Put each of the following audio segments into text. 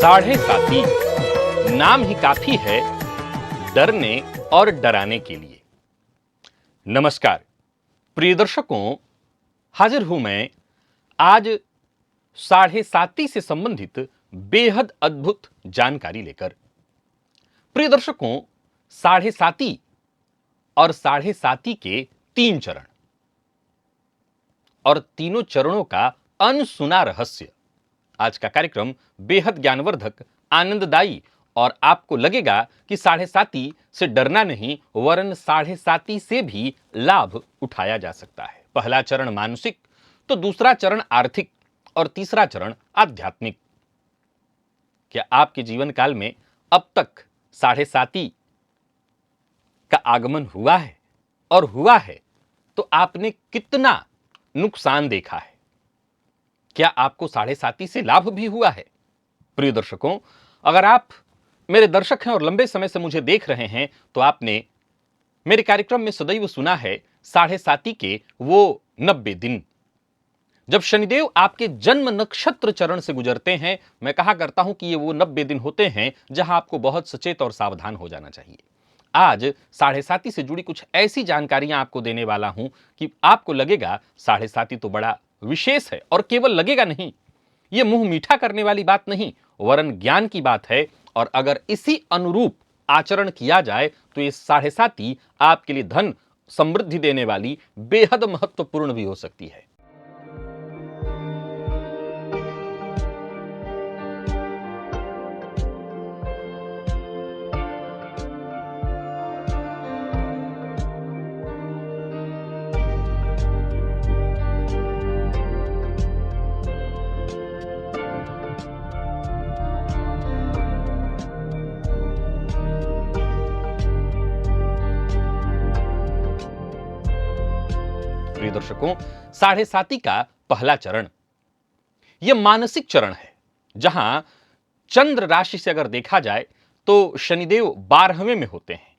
साढ़े साती नाम ही काफी है डरने और डराने के लिए। नमस्कार प्रिय दर्शकों, हाजिर हूं मैं आज साढ़े साती से संबंधित बेहद अद्भुत जानकारी लेकर। प्रिय दर्शकों, साढ़े साती और साढ़े साती के 3 चरण और तीनों चरणों का अनसुना रहस्य। आज का कार्यक्रम बेहद ज्ञानवर्धक, आनंददायी और आपको लगेगा कि साढ़े साती से डरना नहीं वरन साढ़े साती से भी लाभ उठाया जा सकता है। पहला चरण मानसिक, तो दूसरा चरण आर्थिक और तीसरा चरण आध्यात्मिक। क्या आपके जीवन काल में अब तक साढ़े साती का आगमन हुआ है? और हुआ है तो आपने कितना नुकसान देखा है? क्या आपको साढ़े साती से लाभ भी हुआ है? प्रिय दर्शकों, अगर आप मेरे दर्शक हैं और लंबे समय से मुझे देख रहे हैं तो आपने मेरे कार्यक्रम में सदैव सुना है साढ़े साती के वो 90 दिन। जब शनिदेव आपके जन्म नक्षत्र चरण से गुजरते हैं, मैं कहा करता हूं कि ये वो 90 दिन होते हैं जहां आपको बहुत सचेत और सावधान हो जाना चाहिए। आज साढ़े साती से जुड़ी कुछ ऐसी जानकारियां आपको देने वाला हूं कि आपको लगेगा साढ़े साती तो बड़ा विशेष है, और केवल लगेगा नहीं, यह मुंह मीठा करने वाली बात नहीं वरन ज्ञान की बात है। और अगर इसी अनुरूप आचरण किया जाए तो ये साढ़े साती आपके लिए धन समृद्धि देने वाली बेहद महत्वपूर्ण भी हो सकती है। प्रिय दर्शकों, साढ़े साती का पहला चरण यह मानसिक चरण है, जहां चंद्र राशि से अगर देखा जाए तो शनिदेव 12वें में होते हैं।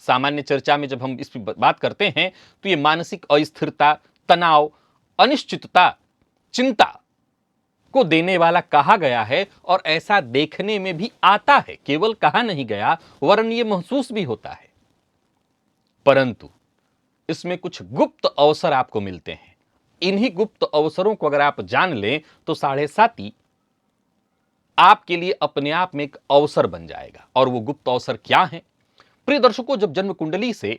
सामान्य चर्चा में जब हम इस पर बात करते हैं तो यह मानसिक अस्थिरता, तनाव, अनिश्चितता, चिंता को देने वाला कहा गया है और ऐसा देखने में भी आता है। केवल कहा नहीं गया वरन यह महसूस भी होता है। परंतु इसमें कुछ गुप्त अवसर आपको मिलते हैं। इन्हीं गुप्त अवसरों को अगर आप जान लें तो साढ़े साती आपके लिए अपने आप में एक अवसर बन जाएगा। और वो गुप्त अवसर क्या है? प्रिय दर्शकों, जब जन्म कुंडली से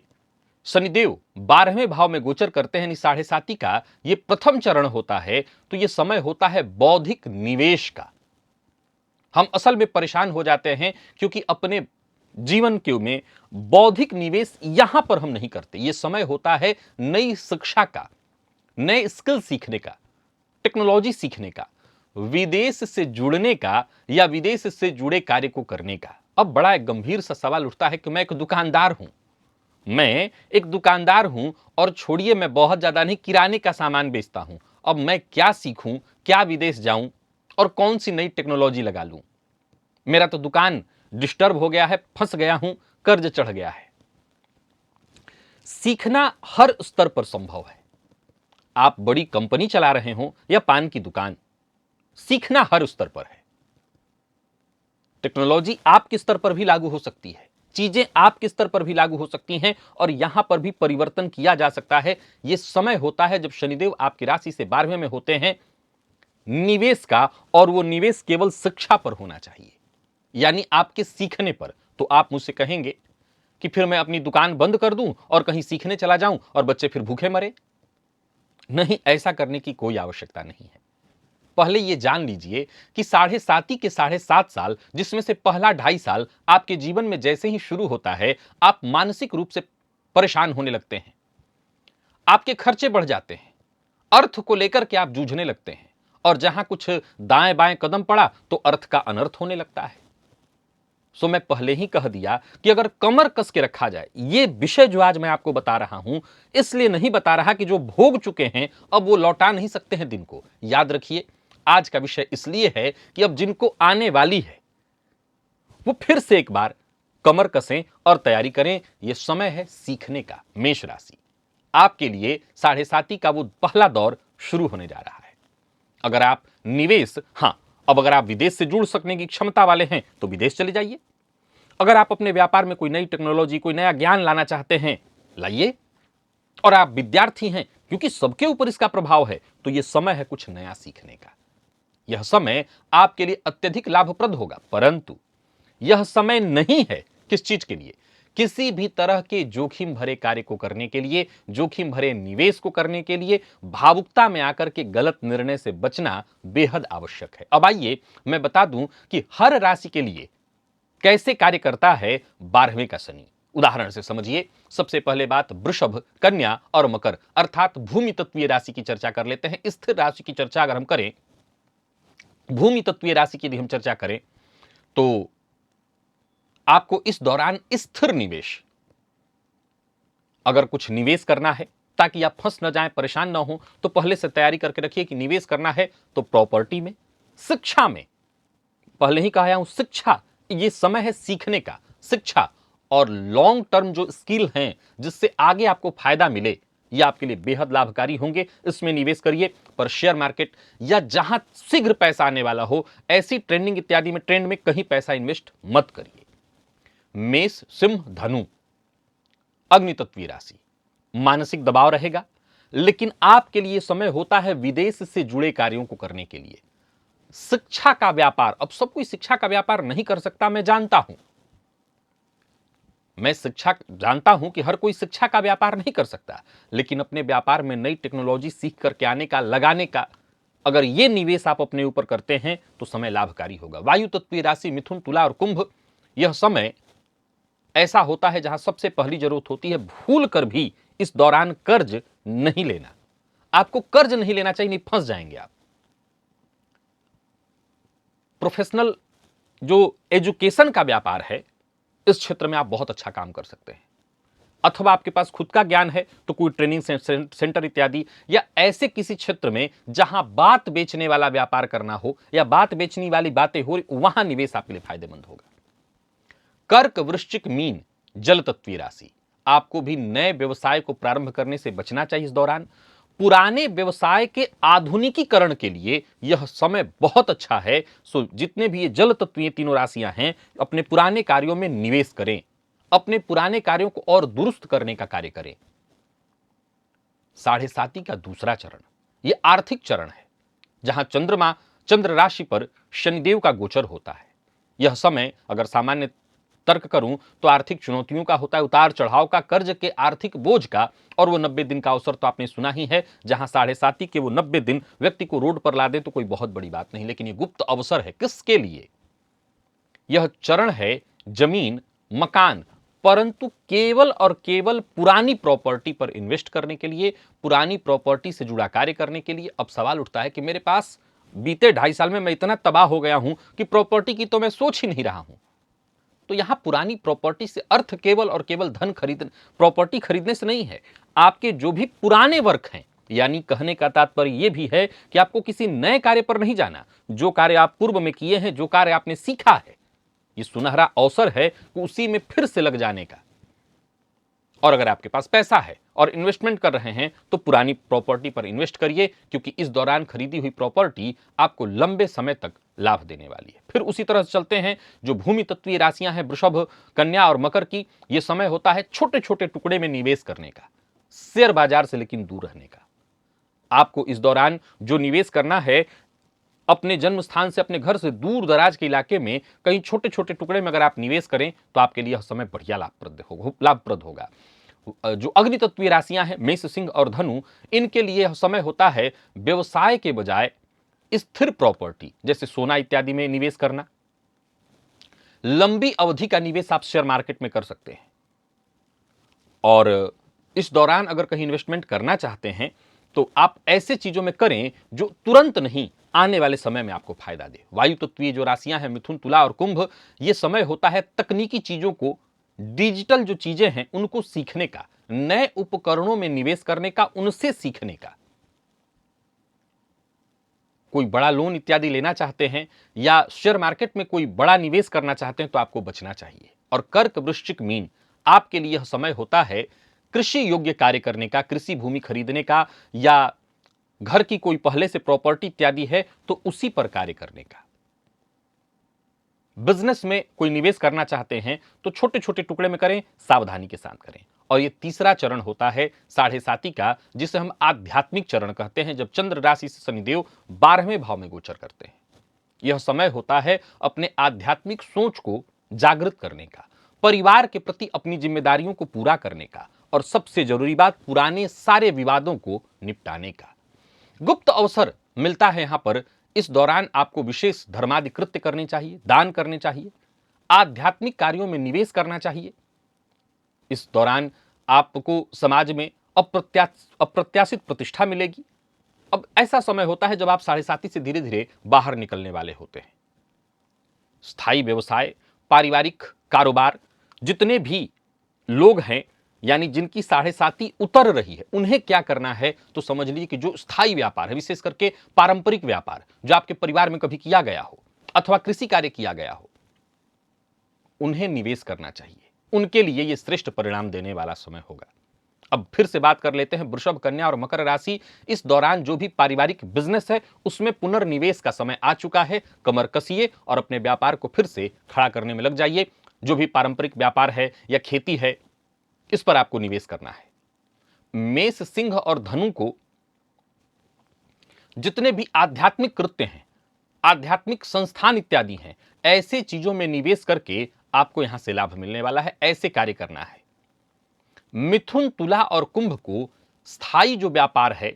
शनिदेव 12वें भाव में गोचर करते हैं, साढ़े साती का ये प्रथम चरण होता है, तो ये समय होता है बौद्धिक निवेश का। हम असल में परेशान हो जाते हैं क्योंकि अपने जीवन के में बौद्धिक निवेश यहां पर हम नहीं करते। यह समय होता है नई शिक्षा का, नए स्किल सीखने का, टेक्नोलॉजी सीखने का, विदेश से जुड़ने का या विदेश से जुड़े कार्य को करने का। अब बड़ा एक गंभीर सा सवाल उठता है कि मैं एक दुकानदार हूं और छोड़िए, मैं बहुत ज्यादा नहीं किराने का सामान बेचता हूं। अब मैं क्या सीखूं, क्या विदेश जाऊं और कौन सी नई टेक्नोलॉजी लगा लूं? मेरा तो दुकान डिस्टर्ब हो गया है, फंस गया हूं, कर्ज चढ़ गया है। सीखना हर स्तर पर संभव है। आप बड़ी कंपनी चला रहे हो या पान की दुकान, सीखना हर स्तर पर है। टेक्नोलॉजी आपके स्तर पर भी लागू हो सकती है, चीजें आपके स्तर पर भी लागू हो सकती हैं और यहां पर भी परिवर्तन किया जा सकता है। यह समय होता है जब शनिदेव आपकी राशि से 12वें में होते हैं निवेश का, और वो निवेश केवल शिक्षा पर होना चाहिए, यानी आपके सीखने पर। तो आप मुझसे कहेंगे कि फिर मैं अपनी दुकान बंद कर दूं और कहीं सीखने चला जाऊं और बच्चे फिर भूखे मरे। नहीं, ऐसा करने की कोई आवश्यकता नहीं है। पहले यह जान लीजिए कि साढ़े साती के 7.5 साल, जिसमें से पहला 2.5 साल आपके जीवन में जैसे ही शुरू होता है, आप मानसिक रूप से परेशान होने लगते हैं। आपके खर्चे बढ़ जाते हैं, अर्थ को लेकर के आप जूझने लगते हैं, और जहां कुछ दाएं बाएं कदम पड़ा तो अर्थ का अनर्थ होने लगता है। सो मैं पहले ही कह दिया कि अगर कमर कस के रखा जाए, ये विषय जो आज मैं आपको बता रहा हूं, इसलिए नहीं बता रहा कि जो भोग चुके हैं अब वो लौटा नहीं सकते हैं दिन को। याद रखिए, आज का विषय इसलिए है कि अब जिनको आने वाली है वो फिर से एक बार कमर कसें और तैयारी करें। यह समय है सीखने का। मेष राशि, आपके लिए साढ़े साती का वो पहला दौर शुरू होने जा रहा है। अगर आप निवेश, अब अगर आप विदेश से जुड़ सकने की क्षमता वाले हैं तो विदेश चले जाइए। अगर आप अपने व्यापार में कोई नई टेक्नोलॉजी, कोई नया ज्ञान लाना चाहते हैं, लाइए। और आप विद्यार्थी हैं, क्योंकि सबके ऊपर इसका प्रभाव है, तो यह समय है कुछ नया सीखने का। यह समय आपके लिए अत्यधिक लाभप्रद होगा, परंतु यह समय नहीं है किस चीज के लिए? किसी भी तरह के जोखिम भरे कार्य को करने के लिए, जोखिम भरे निवेश को करने के लिए। भावुकता में आकर के गलत निर्णय से बचना बेहद आवश्यक है। अब आइए मैं बता दूं कि हर राशि के लिए कैसे कार्य करता है 12वें का शनि। उदाहरण से समझिए। सबसे पहले बात वृषभ, कन्या और मकर अर्थात भूमि तत्वीय राशि की चर्चा कर लेते हैं। स्थिर राशि की चर्चा अगर हम करें, भूमि तत्वीय राशि की यदि हम चर्चा करें, तो आपको इस दौरान स्थिर निवेश, अगर कुछ निवेश करना है ताकि आप फंस न जाएं, परेशान न हो, तो पहले से तैयारी करके रखिए कि निवेश करना है तो प्रॉपर्टी में, शिक्षा में। पहले ही कहा हूं, शिक्षा ये समय है सीखने का। शिक्षा और लॉन्ग टर्म जो स्किल हैं जिससे आगे आपको फायदा मिले, ये आपके लिए बेहद लाभकारी होंगे, इसमें निवेश करिए। पर शेयर मार्केट या जहां शीघ्र पैसा आने वाला हो, ऐसी ट्रेंडिंग इत्यादि में, ट्रेंड में कहीं पैसा इन्वेस्ट मत करिए। मेष, सिंह, धनु अग्नि तत्वीय राशि, मानसिक दबाव रहेगा, लेकिन आपके लिए समय होता है विदेश से जुड़े कार्यों को करने के लिए। शिक्षा का व्यापार, अब सब कोई शिक्षा का व्यापार नहीं कर सकता, मैं जानता हूं। मैं शिक्षा जानता हूं कि हर कोई शिक्षा का व्यापार नहीं कर सकता, लेकिन अपने व्यापार में नई टेक्नोलॉजी सीख करके आने का, लगाने का, अगर ये निवेश आप अपने ऊपर करते हैं तो समय लाभकारी होगा। वायु तत्वीय राशि मिथुन, तुला और कुंभ, यह समय ऐसा होता है जहां सबसे पहली जरूरत होती है भूल कर भी इस दौरान कर्ज नहीं लेना। आपको कर्ज नहीं लेना चाहिए, नहीं फंस जाएंगे आप। प्रोफेशनल जो एजुकेशन का व्यापार है, इस क्षेत्र में आप बहुत अच्छा काम कर सकते हैं। अथवा आपके पास खुद का ज्ञान है तो कोई ट्रेनिंग सेंटर इत्यादि, या ऐसे किसी क्षेत्र में जहां बात बेचने वाला व्यापार करना हो या बात बेचने वाली बातें हो, वहां निवेश आपके लिए फायदेमंद होगा। कर्क, वृश्चिक, मीन जल तत्वीय राशि, आपको भी नए व्यवसाय को प्रारंभ करने से बचना चाहिए इस दौरान। पुराने व्यवसाय के आधुनिकीकरण के लिए यह समय बहुत अच्छा है। सो जितने भी ये जल तत्वीय तीनों राशियां हैं, अपने पुराने कार्यों में निवेश करें, अपने पुराने कार्यों को और दुरुस्त करने का कार्य करें। 7.5 का दूसरा चरण, यह आर्थिक चरण है, जहां चंद्रमा चंद्र राशि पर शनिदेव का गोचर होता है। यह समय अगर सामान्य तर्क करूं तो आर्थिक चुनौतियों का होता है, उतार चढ़ाव का, कर्ज के आर्थिक बोझ का, और वो 90 दिन का अवसर तो आपने सुना ही है, जहां 7.5 के वो 90 दिन व्यक्ति को रोड पर ला दे तो कोई बहुत बड़ी बात नहीं, लेकिन ये गुप्त अवसर है। किसके लिए? यह चरण है जमीन, मकान, परंतु केवल और केवल पुरानी प्रॉपर्टी पर इन्वेस्ट करने के लिए, पुरानी प्रॉपर्टी से जुड़ा कार्य करने के लिए। अब सवाल उठता है कि मेरे पास बीते 2.5 साल में मैं इतना तबाह हो गया हूं कि प्रॉपर्टी की तो मैं सोच ही नहीं रहा हूं। तो यहां पुरानी प्रॉपर्टी से अर्थ केवल और केवल धन खरीदने, प्रॉपर्टी खरीदने से नहीं है। आपके जो भी पुराने वर्क हैं, यानी कहने का तात्पर्य यह भी है कि आपको किसी नए कार्य पर नहीं जाना। जो कार्य आप पूर्व में किए हैं, जो कार्य आपने सीखा है, यह सुनहरा अवसर है कि उसी में फिर से लग जाने का। और अगर आपके पास पैसा है और इन्वेस्टमेंट कर रहे हैं तो पुरानी प्रॉपर्टी पर इन्वेस्ट करिए, क्योंकि इस दौरान खरीदी हुई प्रॉपर्टी आपको लंबे समय तक लाभ देने वाली है। फिर उसी तरह से चलते हैं जो भूमि तत्वीय राशियां हैं, वृषभ, कन्या और मकर की, यह समय होता है छोटे छोटे टुकड़े में निवेश करने का, शेयर बाजार से लेकिन दूर रहने का। आपको इस दौरान जो निवेश करना है, अपने जन्म स्थान से, अपने घर से दूर दराज के इलाके में कहीं छोटे छोटे टुकड़े में अगर आप निवेश करें तो आपके लिए यह समय बढ़िया लाभप्रद होगा। जो अग्नि तत्वीय राशियां हैं, मेष, सिंह और धनु, इनके लिए यह समय होता है व्यवसाय के बजाय स्थिर प्रॉपर्टी जैसे सोना इत्यादि में निवेश करना। लंबी अवधि का निवेश आप शेयर मार्केट में कर सकते हैं। और इस दौरान अगर कहीं इन्वेस्टमेंट करना चाहते हैं तो आप ऐसे चीजों में करें जो तुरंत नहीं, आने वाले समय में आपको फायदा दे। वायु तत्वीय जो राशियां हैं, मिथुन, तुला और कुंभ, यह समय होता है तकनीकी चीजों को, डिजिटल जो चीजें हैं उनको सीखने का, नए उपकरणों में निवेश करने का, उनसे सीखने का। कोई बड़ा लोन इत्यादि लेना चाहते हैं या शेयर मार्केट में कोई बड़ा निवेश करना चाहते हैं तो आपको बचना चाहिए। और कर्क, वृश्चिक, मीन, आपके लिए यह समय होता है कृषि योग्य कार्य करने का, कृषि भूमि खरीदने का, या घर की कोई पहले से प्रॉपर्टी इत्यादि है तो उसी पर कार्य करने का। बिजनेस में कोई निवेश करना चाहते हैं तो छोटे छोटे टुकड़े में करें, सावधानी के साथ करें। और ये तीसरा चरण होता है साढ़े साती का, जिसे हम आध्यात्मिक चरण कहते हैं, जब चंद्र राशि से शनिदेव 12वें भाव में गोचर करते हैं। यह समय होता है अपने आध्यात्मिक सोच को जागृत करने का, परिवार के प्रति अपनी जिम्मेदारियों को पूरा करने का, और सबसे जरूरी बात, पुराने सारे विवादों को निपटाने का। गुप्त अवसर मिलता है यहां पर। इस दौरान आपको विशेष धर्मादि कृत्य करने चाहिए, दान करने चाहिए, आध्यात्मिक कार्यों में निवेश करना चाहिए। इस दौरान आपको समाज में अप्रत्याशित प्रतिष्ठा मिलेगी। अब ऐसा समय होता है जब आप साढ़े साती से धीरे धीरे बाहर निकलने वाले होते हैं। स्थायी व्यवसाय, पारिवारिक कारोबार, जितने भी लोग हैं यानी जिनकी साढ़े साती उतर रही है, उन्हें क्या करना है, तो समझ लीजिए कि जो स्थायी व्यापार है, विशेष करके पारंपरिक व्यापार जो आपके परिवार में कभी किया गया हो अथवा कृषि कार्य किया गया हो, उन्हें निवेश करना चाहिए। उनके लिए यह श्रेष्ठ परिणाम देने वाला समय होगा। अब फिर से बात कर लेते हैं वृषभ, कन्या और मकर राशि। इस दौरान जो भी पारिवारिक बिजनेस है उसमें पुनर्निवेश का समय आ चुका है। कमर कसिए और अपने व्यापार को फिर से खड़ा करने में लग जाइए। जो भी पारंपरिक व्यापार है या खेती है, इस पर आपको निवेश करना है। मेष, सिंह और धनु को जितने भी आध्यात्मिक कृत्य हैं, आध्यात्मिक संस्थान इत्यादि हैं, ऐसे चीजों में निवेश करके आपको यहां से लाभ मिलने वाला है। ऐसे कार्य करना है। मिथुन, तुला और कुंभ को स्थायी जो व्यापार है,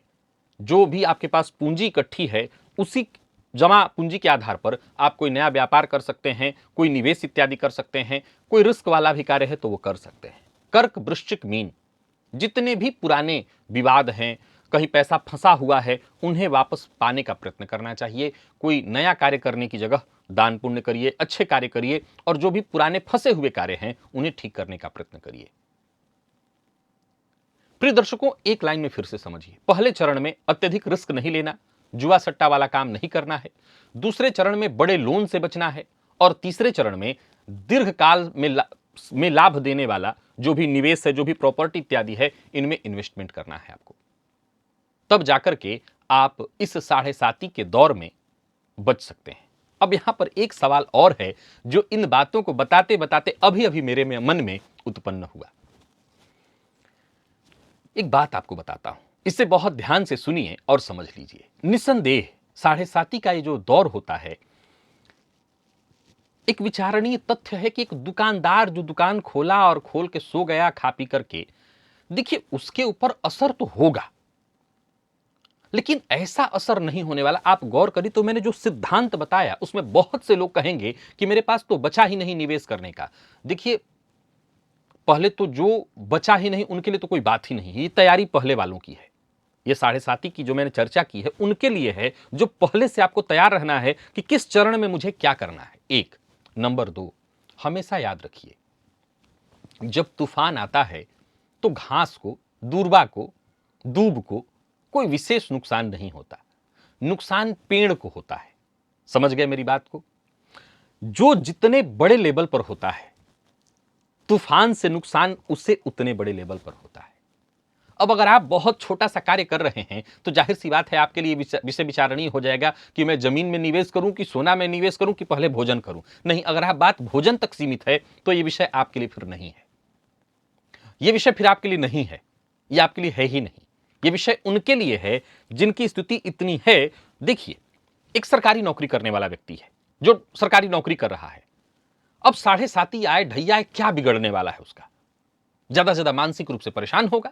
जो भी आपके पास पूंजी इकट्ठी है, उसी जमा पूंजी के आधार पर आप कोई नया व्यापार कर सकते हैं, कोई निवेश इत्यादि कर सकते हैं, कोई रिस्क वाला भी कार्य है तो वो कर सकते हैं। कर्क, वृश्चिक, मीन, जितने भी पुराने विवाद हैं, कहीं पैसा फंसा हुआ है, उन्हें वापस पाने का प्रयत्न करना चाहिए। कोई नया कार्य करने की जगह दान पुण्य करिए, अच्छे कार्य करिए, और जो भी पुराने फंसे हुए कार्य हैं उन्हें ठीक करने का प्रयत्न करिए। प्रिय दर्शकों, एक लाइन में फिर से समझिए। पहले चरण में अत्यधिक रिस्क नहीं लेना, जुआ सट्टा वाला काम नहीं करना है। दूसरे चरण में बड़े लोन से बचना है। और तीसरे चरण में दीर्घकाल में लाभ देने वाला जो भी निवेश है, जो भी प्रॉपर्टी इत्यादि है, इनमें इन्वेस्टमेंट करना है आपको। तब जाकर के आप इस साढ़े साती के दौर में बच सकते हैं। अब यहां पर एक सवाल और है जो इन बातों को बताते बताते अभी अभी मेरे मन में उत्पन्न हुआ। एक बात आपको बताता हूं, इसे बहुत ध्यान से सुनिए और समझ लीजिए। निस्संदेह साढ़े साती का ये जो दौर होता है, एक विचारणीय तथ्य है कि एक दुकानदार जो दुकान खोला और खोल के सो गया खा पी करके, देखिए उसके ऊपर असर तो होगा, लेकिन ऐसा असर नहीं होने वाला। आप गौर करिए तो मैंने जो सिद्धांत बताया उसमें बहुत से लोग कहेंगे कि मेरे पास तो बचा ही नहीं निवेश करने का। देखिए, पहले तो जो बचा ही नहीं उनके लिए तो कोई बात ही नहीं है। ये तैयारी पहले वालों की है। ये साढ़े साती की जो मैंने चर्चा की है उनके लिए है, जो पहले से आपको तैयार रहना है कि किस चरण में मुझे क्या करना है। एक नंबर 2, हमेशा याद रखिए, जब तूफान आता है तो घास को, दूर्वा को, दूब को कोई विशेष नुकसान नहीं होता, नुकसान पेड़ को होता है। समझ गए मेरी बात को? जो जितने बड़े लेवल पर होता है, तूफान से नुकसान उससे उतने बड़े लेवल पर होता है। अब अगर आप बहुत छोटा सा कार्य कर रहे हैं तो जाहिर सी बात है आपके लिए विषय विचारणीय हो जाएगा कि मैं जमीन में निवेश करूं कि सोना में निवेश करूं कि पहले भोजन करूं। नहीं, अगर आप बात भोजन तक सीमित है तो यह विषय आपके लिए फिर नहीं है। यह विषय फिर आपके लिए नहीं है, यह आपके लिए है ही नहीं। यह विषय उनके लिए है जिनकी स्थिति इतनी है। देखिए, एक सरकारी नौकरी करने वाला व्यक्ति है जो सरकारी नौकरी कर रहा है। अब साढ़े साती आए ढैया आए, क्या बिगड़ने वाला है उसका? ज्यादा से ज्यादा मानसिक रूप से परेशान होगा,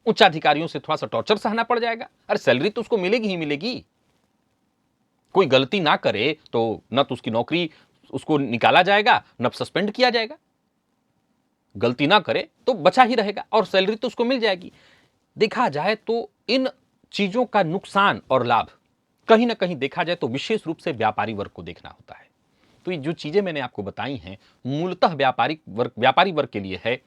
उच्चाधिकारियों से थोड़ा सा टॉर्चर सहना पड़ जाएगा। अरे सैलरी तो उसको मिलेगी ही मिलेगी। कोई गलती ना करे तो न तो उसकी नौकरी उसको निकाला जाएगा, न सस्पेंड किया जाएगा। गलती ना करे तो बचा ही रहेगा और सैलरी तो उसको मिल जाएगी। देखा जाए तो इन चीजों का नुकसान और लाभ कहीं ना कहीं देखा जाए तो विशेष रूप से व्यापारी वर्ग को देखना होता है। तो ये जो चीजें मैंने आपको बताई हैं मूलतः व्यापारी वर्ग के लिए है।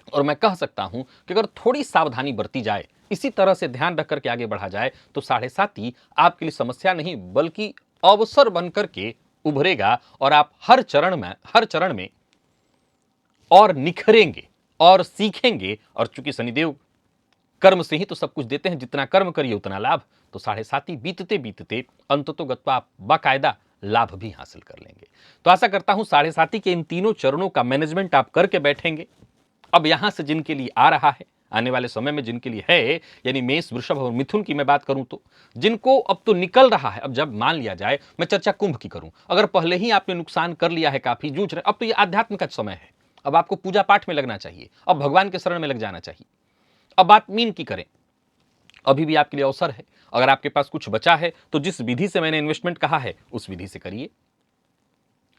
और मैं कह सकता हूं कि अगर थोड़ी सावधानी बरती जाए, इसी तरह से ध्यान रख करके आगे बढ़ा जाए, तो साढ़े साती आपके लिए समस्या नहीं बल्कि अवसर बनकर के उभरेगा। और आप हर चरण में और निखरेंगे और सीखेंगे। और चूंकि शनिदेव कर्म से ही तो सब कुछ देते हैं, जितना कर्म करिए उतना लाभ। तो साढ़े साती बीतते बीतते अंततोगत्वा आप बाकायदा लाभ भी हासिल कर लेंगे। तो आशा करता हूं साढ़े साथी के इन तीनों चरणों का मैनेजमेंट आप करके बैठेंगे। अब यहां से जिनके लिए आ रहा है, आने वाले समय में जिनके लिए है, यानी मेष, वृषभ और मिथुन की मैं बात करूं तो जिनको अब तो निकल रहा है, अब जब मान लिया जाए, मैं चर्चा कुंभ की करूं, अगर पहले ही आपने नुकसान कर लिया है, काफी जूझ रहे, अब तो ये आध्यात्म का समय है। अब आपको पूजा पाठ में लगना चाहिए, अब भगवान के शरण में लग जाना चाहिए। अब बात मीन की करें, अभी भी आपके लिए अवसर है। अगर आपके पास कुछ बचा है तो जिस विधि से मैंने इन्वेस्टमेंट कहा है उस विधि से करिए।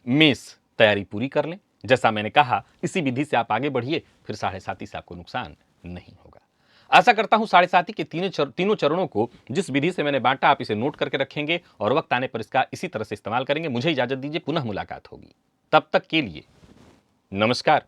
मेष, तैयारी पूरी कर लें, जैसा मैंने कहा इसी विधि से आप आगे बढ़िए, फिर साढ़े साथी से आपको नुकसान नहीं होगा। आशा करता हूं साढ़े साथी के तीनों चरणों को जिस विधि से मैंने बांटा आप इसे नोट करके रखेंगे और वक्त आने पर इसका इसी तरह से इस्तेमाल करेंगे। मुझे इजाजत दीजिए, पुनः मुलाकात होगी। तब तक के लिए नमस्कार।